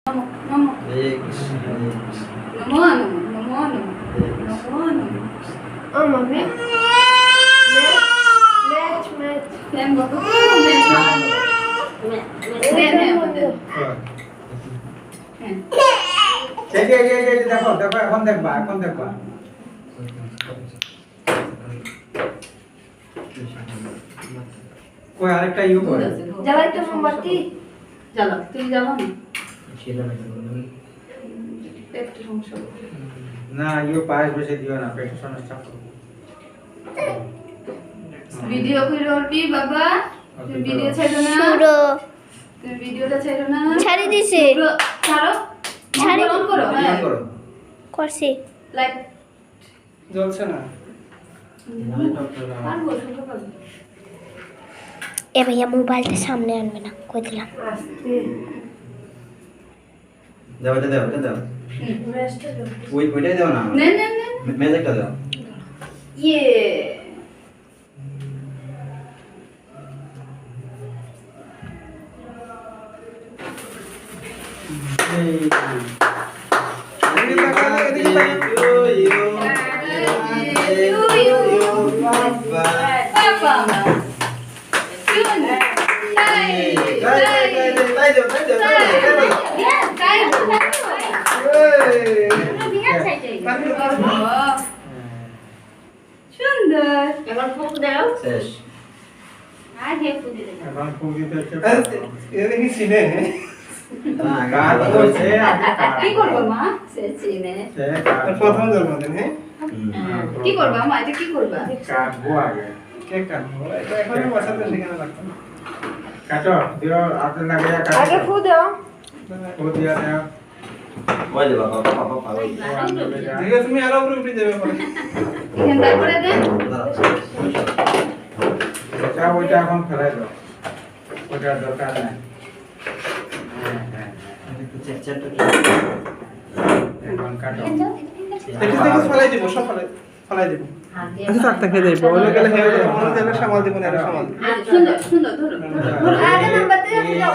Namo, namo. Namo, namo, namo, namo, namo. Mami. Match. Sen baba. Sen আমাদের। হ্যাঁ। দেখো এখন দেখবা কই আরেকটা ইউ করে জ্বালাই তো মোমবাতি। জ্বালা তুই জ্বালা না পেটে সমস্যা না ইউ পায়েস বসে দিও না পেটের সমস্যা ভিডিও করে উঠবি বাবা তুই ভিডিও ছাড়ো না পুরো তুই ভিডিওটা ছাড়ো না ছাড়ি দিছে। ছাড়ো ছাড়ি অন করো হ্যাঁ করো করছি। লাইক জ্বলছে না পারবো শুনতে পারবো এ ভাইয়া মোবাইলটা সামনে আনবে না কই দিলাম। দাও ওইটাই দাও না না না না ম্যাজিকটা দাও ইয়ে সুন্দর এবার ফুক দাও শেষ আগে ফুক দিতে এখন ফুল দিতে হচ্ছে গাল হচ্ছে কি করবো মা সে চিনে প্রথম জন্মদিন হ্যাঁ কি করবা মা এটা কি করবা কাটবো আগে কেক কাটবো এটা এখনো বসাতে সেখানে লাগতো না কাটো দিও আপনার লাগে আগে ফু দাও। ও দিয়া দাও ওই দে বাবা ভালো ঠিক আছে তুমি আরো উপরে উঠে যাবে পরে এখান তারপরে দেন এটা ওইটা এখন ফেলাই দাও ওটা দরকার নাই এখন কাটো দেখি ফলাই দিব সব ফলাই দিব আচ্ছা থাক থাক দেব বলে গেলে হয়ে যাবে মনে গেলে সামাল দিব না সামাল দিব সুন্দর সুন্দর ধরো ধরো আগে নাম্বারতে যাও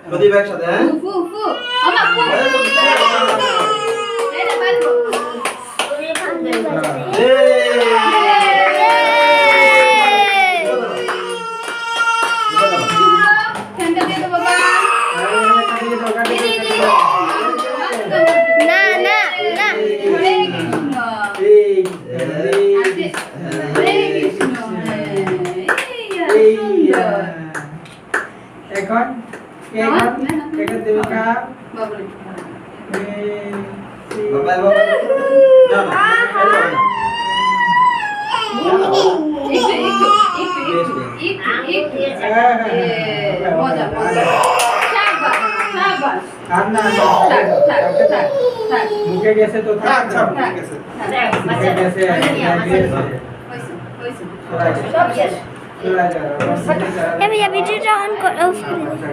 প্রদীপ একসাথে হ্যাঁ ফু ফু আমা ফু এটা পারবো ঠান্ডা দিয়ে দাও বাবা না না না হরে কৃষ্ণ হরে কৃষ্ণ এখন এটা দেবে কা বাবুরে বাবা না মজা মজা শাবাশ শাবাশ আর না থাক মুখে গেছে তো থাক আচ্ছা ঠিক আছে মুখে গেছে হইছে সব শেষ এ ভাইয়া ভিডিওটা অন করো।